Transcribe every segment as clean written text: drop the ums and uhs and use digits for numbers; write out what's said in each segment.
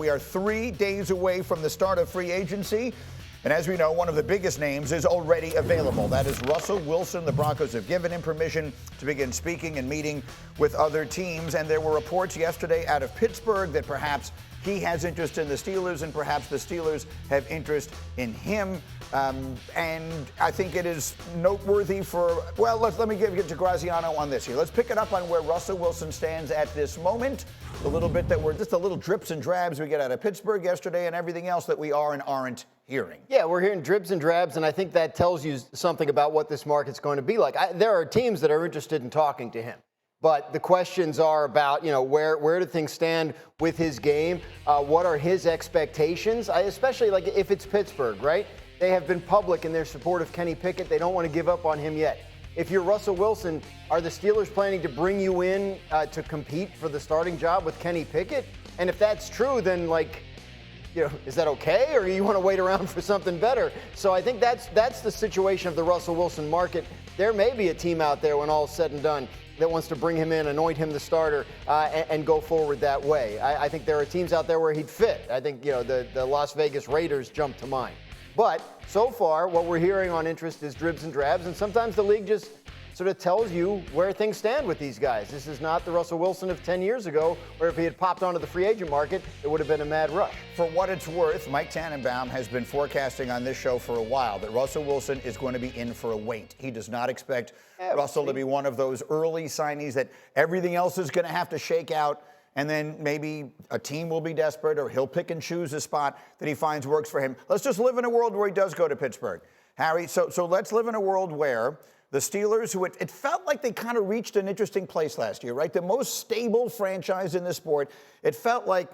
We are 3 days away from the start of free agency. And as we know, one of the biggest names is already available. That is Russell Wilson. The Broncos have given him permission to begin speaking and meeting with other teams. And there were reports yesterday out of Pittsburgh that perhaps he has interest in the Steelers and perhaps the Steelers have interest in him. And I think it is noteworthy for, well, let me get to Graziano on this here. Let's pick it up on where Russell Wilson stands at this moment. A little bit that we're just a little drips and drabs we get out of Pittsburgh yesterday and everything else that we are and aren't hearing. Yeah, we're hearing dribs and drabs, and I think that tells you something about what this market's going to be like. There are teams that are interested in talking to him. But the questions are about, where do things stand with his game? What are his expectations? Especially like if it's Pittsburgh, right? They have been public in their support of Kenny Pickett. They don't want to give up on him yet. If you're Russell Wilson, are the Steelers planning to bring you in to compete for the starting job with Kenny Pickett? And if that's true, then is that okay, or do you want to wait around for something better? So I think that's the situation of the Russell Wilson market. There may be a team out there when all is said and done that wants to bring him in, anoint him the starter, and go forward that way. I think there are teams out there where he'd fit. I think the Las Vegas Raiders jump to mind. But so far, what we're hearing on interest is dribs and drabs, and sometimes the league just sort of tells you where things stand with these guys. This is not the Russell Wilson of 10 years ago, where if he had popped onto the free agent market, it would have been a mad rush. For what it's worth, Mike Tannenbaum has been forecasting on this show for a while that Russell Wilson is going to be in for a wait. He does not expect Russell to be one of those early signees that everything else is going to have to shake out, and then maybe a team will be desperate or he'll pick and choose a spot that he finds works for him. Let's just live in a world where he does go to Pittsburgh. Harry, so let's live in a world where the Steelers, who it felt like they kind of reached an interesting place last year, right? The most stable franchise in the sport. It felt like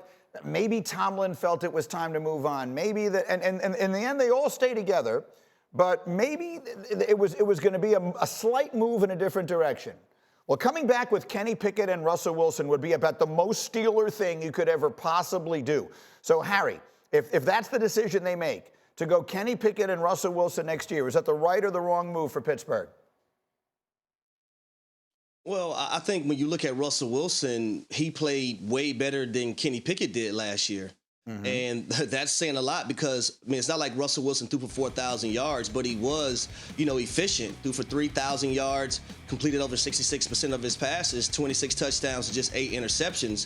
maybe Tomlin felt it was time to move on. Maybe that, and in the end, they all stay together. But maybe it was going to be a slight move in a different direction. Well, coming back with Kenny Pickett and Russell Wilson would be about the most Steeler thing you could ever possibly do. So, Harry, if that's the decision they make, to go Kenny Pickett and Russell Wilson next year, is that the right or the wrong move for Pittsburgh? Well, I think when you look at Russell Wilson, he played way better than Kenny Pickett did last year. Mm-hmm. And that's saying a lot because, it's not like Russell Wilson threw for 4,000 yards, but he was, efficient. Threw for 3,000 yards, completed over 66% of his passes, 26 touchdowns, and just 8 interceptions.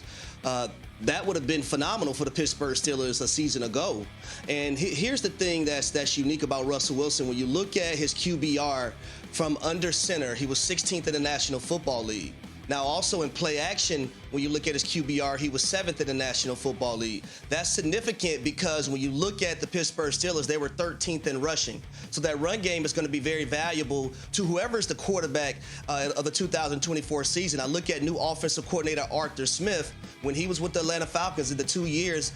That would have been phenomenal for the Pittsburgh Steelers a season ago. And here's the thing that's unique about Russell Wilson. When you look at his QBR from under center, he was 16th in the National Football League. Now, also in play action, when you look at his QBR, he was 7th in the National Football League. That's significant because when you look at the Pittsburgh Steelers, they were 13th in rushing. So that run game is going to be very valuable to whoever's the quarterback of the 2024 season. I look at new offensive coordinator Arthur Smith. When he was with the Atlanta Falcons in the 2 years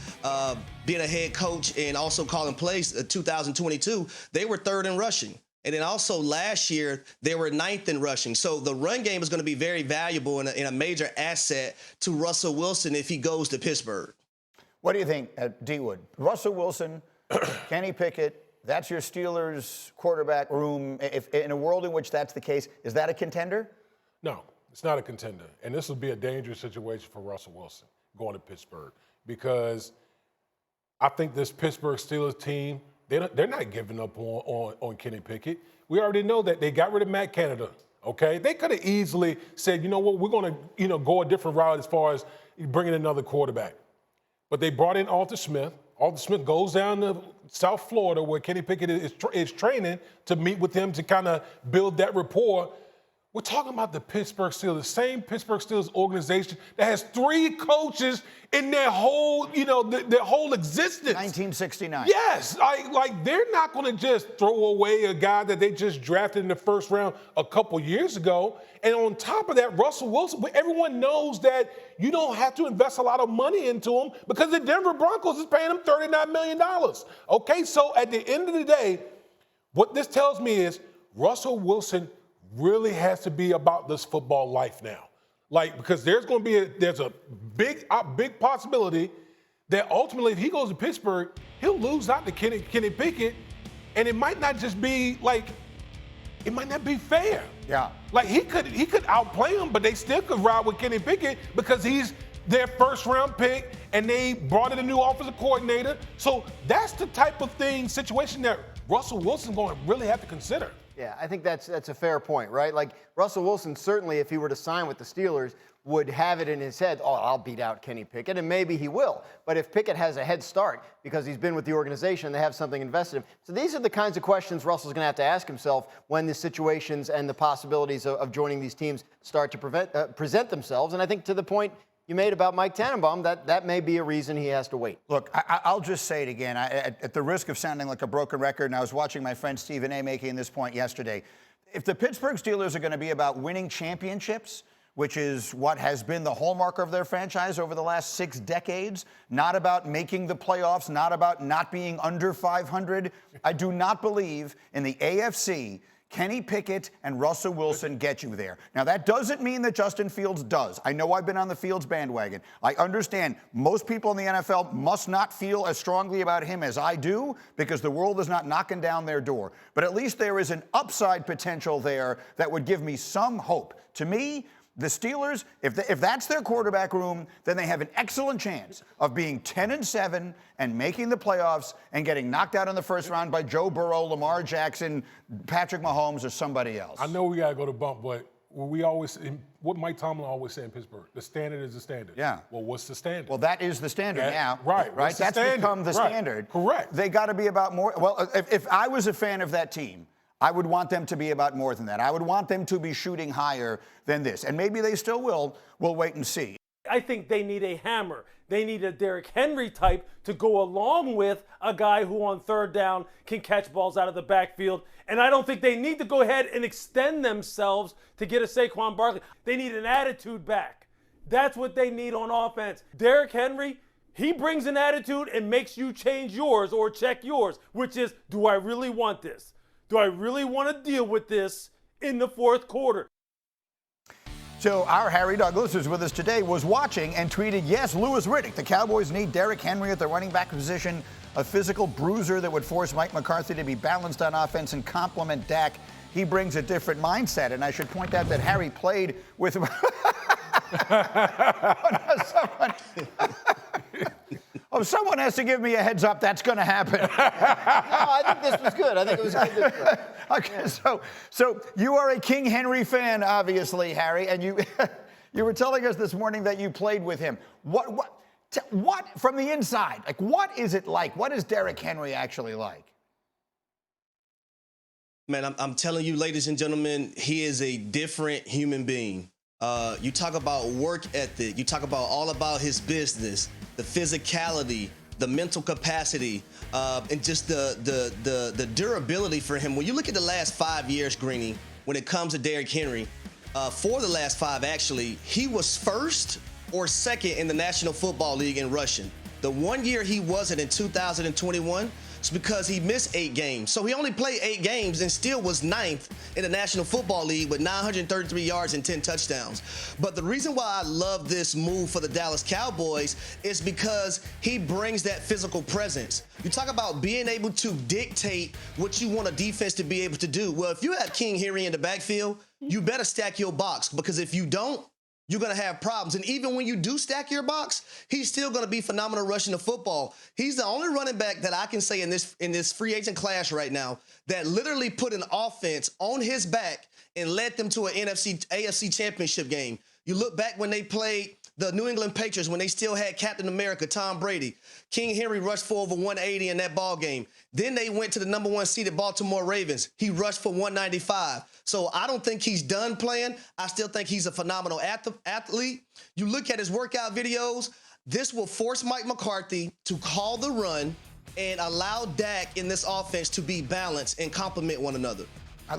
being a head coach and also calling plays 2022, they were 3rd in rushing. And then also last year, they were 9th in rushing. So the run game is going to be very valuable and a major asset to Russell Wilson if he goes to Pittsburgh. What do you think, D-Wood? Russell Wilson, Kenny Pickett, that's your Steelers quarterback room. If in a world in which that's the case, is that a contender? No, it's not a contender. And this would be a dangerous situation for Russell Wilson going to Pittsburgh because I think this Pittsburgh Steelers team, they're not giving up on Kenny Pickett. We already know that they got rid of Matt Canada, okay? They could have easily said, you know what, we're going to, go a different route as far as bringing another quarterback. But they brought in Arthur Smith. Arthur Smith goes down to South Florida where Kenny Pickett is training to meet with him to kind of build that rapport. We're talking about the Pittsburgh Steelers, the same Pittsburgh Steelers organization that has 3 coaches in their whole, their whole existence. 1969. Yes, like they're not going to just throw away a guy that they just drafted in the first round a couple years ago. And on top of that, Russell Wilson, everyone knows that you don't have to invest a lot of money into him because the Denver Broncos is paying him $39 million. Okay, so at the end of the day, what this tells me is Russell Wilson really has to be about this football life now. Because there's going to be there's a big possibility that ultimately if he goes to Pittsburgh, he'll lose out to Kenny Pickett, and it might not just be it might not be fair. Yeah. He could outplay him, but they still could ride with Kenny Pickett because he's their first-round pick, and they brought in a new offensive coordinator. So that's the type of situation that Russell Wilson's going to really have to consider. Yeah, I think that's a fair point, right? Like, Russell Wilson, certainly, if he were to sign with the Steelers, would have it in his head, oh, I'll beat out Kenny Pickett, and maybe he will. But if Pickett has a head start because he's been with the organization, they have something invested in him. So these are the kinds of questions Russell's going to have to ask himself when the situations and the possibilities of joining these teams start to present themselves. And I think to the point you made about Mike Tannenbaum, that may be a reason he has to wait. Look, I'll just say it again, at the risk of sounding like a broken record, and I was watching my friend Stephen A. making this point yesterday. If the Pittsburgh Steelers are going to be about winning championships, which is what has been the hallmark of their franchise over the last 6 decades, not about making the playoffs, not about not being under 500, I do not believe in the AFC Kenny Pickett and Russell Wilson get you there. Now, that doesn't mean that Justin Fields does. I know I've been on the Fields bandwagon. I understand most people in the NFL must not feel as strongly about him as I do because the world is not knocking down their door. But at least there is an upside potential there that would give me some hope. To me, the Steelers, if that's their quarterback room, then they have an excellent chance of being 10-7 and making the playoffs and getting knocked out in the first round by Joe Burrow, Lamar Jackson, Patrick Mahomes, or somebody else. I know we got to go to bump, but what Mike Tomlin always said in Pittsburgh, the standard is the standard. Yeah. Well, what's the standard? Well, that is the standard now. Right. That's become the standard. Correct. They got to be about more. Well, if I was a fan of that team, I would want them to be about more than that. I would want them to be shooting higher than this. And maybe they still will. We'll wait and see. I think they need a hammer. They need a Derrick Henry type to go along with a guy who on third down can catch balls out of the backfield. And I don't think they need to go ahead and extend themselves to get a Saquon Barkley. They need an attitude back. That's what they need on offense. Derrick Henry, he brings an attitude and makes you change yours or check yours, which is, do I really want this? Do I really want to deal with this in the fourth quarter? So our Harry Douglas, who's with us today, was watching and tweeted, yes, Louis Riddick. The Cowboys need Derrick Henry at the running back position, a physical bruiser that would force Mike McCarthy to be balanced on offense and complement Dak. He brings a different mindset. And I should point out that Harry played with... Oh, someone has to give me a heads up that's going to happen. No, I think this was good. I think it was good. Okay, so you are a King Henry fan, obviously, Harry, and you were telling us this morning that you played with him. What from the inside? Like, what is it like? What is Derrick Henry actually like? Man, I'm telling you, ladies and gentlemen, he is a different human being. You talk about work ethic. You talk about all about his business, the physicality, the mental capacity, and just the durability for him. When you look at the last 5 years, Greeny, when it comes to Derrick Henry, for the last 5, actually, he was first or second in the National Football League in rushing. The 1 year he wasn't in 2021 is because he missed 8 games. So he only played 8 games and still was 9th in the National Football League with 933 yards and 10 touchdowns. But the reason why I love this move for the Dallas Cowboys is because he brings that physical presence. You talk about being able to dictate what you want a defense to be able to do. Well, if you have King Henry in the backfield, you better stack your box, because if you don't, you're going to have problems. And even when you do stack your box, he's still going to be phenomenal rushing the football. He's the only running back that I can say in this free agent class right now that literally put an offense on his back and led them to an AFC championship game. You look back when they played the New England Patriots, when they still had Captain America, Tom Brady. King Henry rushed for over 180 in that ball game. Then they went to the number 1 seeded Baltimore Ravens. He rushed for 195. So I don't think he's done playing. I still think he's a phenomenal athlete. You look at his workout videos, this will force Mike McCarthy to call the run and allow Dak in this offense to be balanced and complement one another.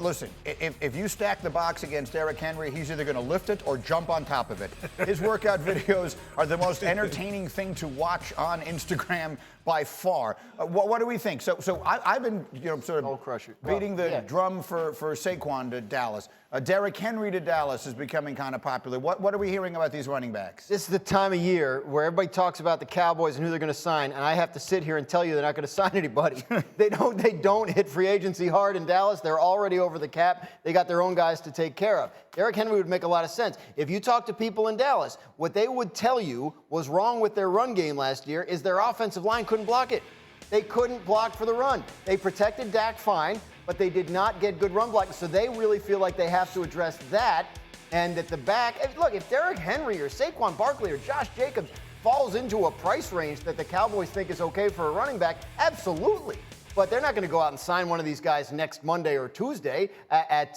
Listen, if you stack the box against Derrick Henry, he's either going to lift it or jump on top of it. His workout videos are the most entertaining thing to watch on Instagram by far. What do we think? So I've been, sort of beating the drum for Saquon to Dallas. Derrick Henry to Dallas is becoming kind of popular. What are we hearing about these running backs? This is the time of year where everybody talks about the Cowboys and who they're going to sign, and I have to sit here and tell you they're not going to sign anybody. They don't hit free agency hard in Dallas. They're already money over the cap. They got their own guys to take care of. Derrick Henry would make a lot of sense. If you talk to people in Dallas, what they would tell you was wrong with their run game last year is their offensive line couldn't block it. They couldn't block for the run. They protected Dak fine, but they did not get good run blocking. So they really feel like they have to address that. And at the back, look, if Derrick Henry or Saquon Barkley or Josh Jacobs falls into a price range that the Cowboys think is okay for a running back, absolutely. But they're not going to go out and sign one of these guys next Monday or Tuesday at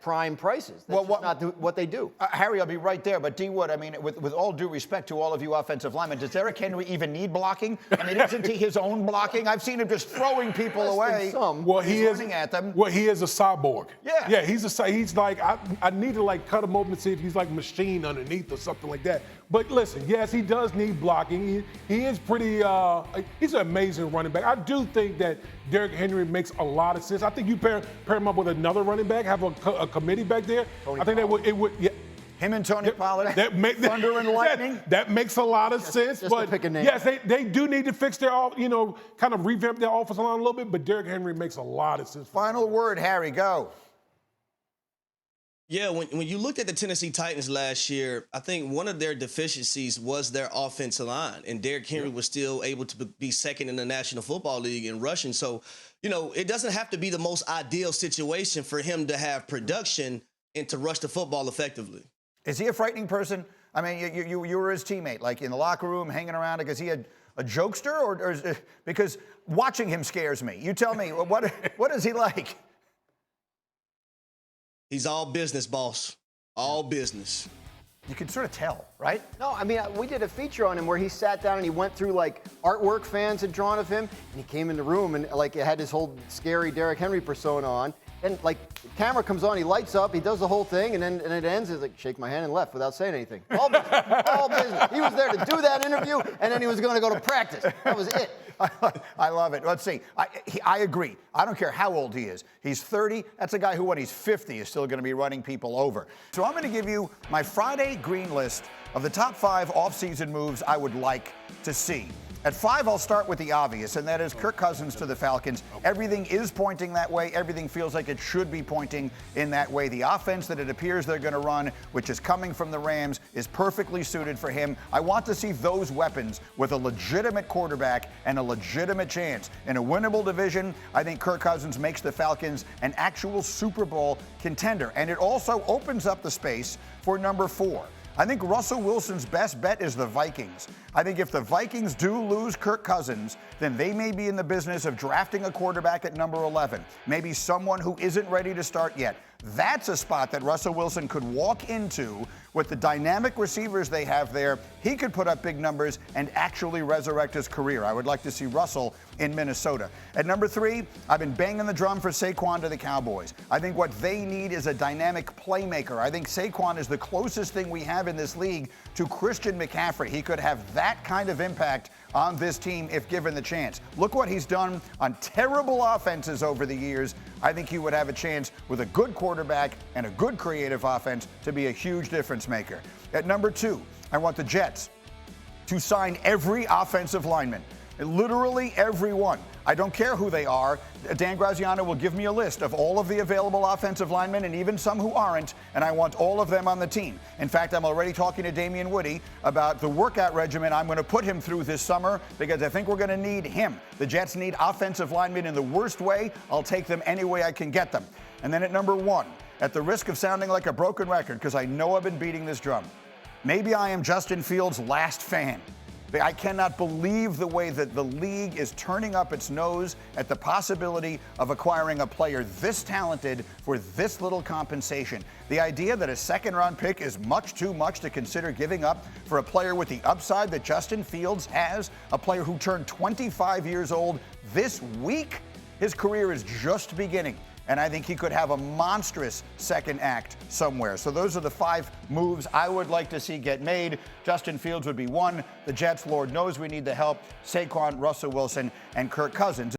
prime prices. That's just not what they do. Harry, I'll be right there. But D. Wood, I mean, with all due respect to all of you offensive linemen, does Derrick Henry even need blocking? I mean, isn't he his own blocking? I've seen him just throwing people away. Well, he is running at them. Well, he is a cyborg. Yeah, he's like I need to like cut him open to see if he's like machine underneath or something like that. But listen, yes, he does need blocking. He is pretty. He's an amazing running back. I do think that Derrick Henry makes a lot of sense. I think you pair him up with another running back, have a committee back there. Tony I think Pollard. it would. Yeah. Him and Tony Pollard, thunder and lightning. That makes a lot of sense. Just but to pick a name. yes, they do need to fix their, kind of revamp their offensive line a little bit. But Derrick Henry makes a lot of sense. Final word, Harry, go. Yeah, when you looked at the Tennessee Titans last year, I think one of their deficiencies was their offensive line, and Derrick Henry was still able to be second in the National Football League in rushing. So, it doesn't have to be the most ideal situation for him to have production and to rush the football effectively. Is he a frightening person? I mean, you were his teammate, like in the locker room, hanging around. Like, is he a jokester, or is, because watching him scares me? You tell me, what is he like? He's all business, boss. All business. You can sort of tell, right? No, I mean, we did a feature on him where he sat down and he went through like artwork fans had drawn of him, and he came in the room and like it had his whole scary Derrick Henry persona on. And like the camera comes on, he lights up, he does the whole thing, and then it ends. He's like, shake my hand and left without saying anything. All business. All business. He was there to do that interview, and then he was going to go to practice. That was it. I love it. Let's see. I agree. I don't care how old he is. He's 30. That's a guy who, when he's 50, is still going to be running people over. So I'm going to give you my Friday green list of the top 5 offseason moves I would like to see. At 5, I'll start with the obvious, and that is Kirk Cousins to the Falcons. Everything is pointing that way. Everything feels like it should be pointing in that way. The offense that it appears they're going to run, which is coming from the Rams, is perfectly suited for him. I want to see those weapons with a legitimate quarterback and a legitimate chance. In a winnable division, I think Kirk Cousins makes the Falcons an actual Super Bowl contender. And it also opens up the space for number 4. I think Russell Wilson's best bet is the Vikings. I think if the Vikings do lose Kirk Cousins, then they may be in the business of drafting a quarterback at number 11, maybe someone who isn't ready to start yet. That's a spot that Russell Wilson could walk into with the dynamic receivers they have there. He could put up big numbers and actually resurrect his career. I would like to see Russell in Minnesota. At number 3, I've been banging the drum for Saquon to the Cowboys. I think what they need is a dynamic playmaker. I think Saquon is the closest thing we have in this league to Christian McCaffrey. He could have that kind of impact on this team if given the chance. Look what he's done on terrible offenses over the years. I think he would have a chance with a good quarterback and a good creative offense to be a huge difference maker. At number 2, I want the Jets to sign every offensive lineman. Literally everyone. I don't care who they are. Dan Graziano will give me a list of all of the available offensive linemen and even some who aren't, and I want all of them on the team. In fact, I'm already talking to Damian Woody about the workout regimen I'm going to put him through this summer because I think we're going to need him. The Jets need offensive linemen in the worst way. I'll take them any way I can get them. And then at number 1, at the risk of sounding like a broken record, because I know I've been beating this drum, maybe I am Justin Fields' last fan. I cannot believe the way that the league is turning up its nose at the possibility of acquiring a player this talented for this little compensation. The idea that a second-round pick is much too much to consider giving up for a player with the upside that Justin Fields has, a player who turned 25 years old this week, his career is just beginning. And I think he could have a monstrous second act somewhere. So those are the 5 moves I would like to see get made. Justin Fields would be 1. The Jets, Lord knows we need the help. Saquon, Russell Wilson, and Kirk Cousins.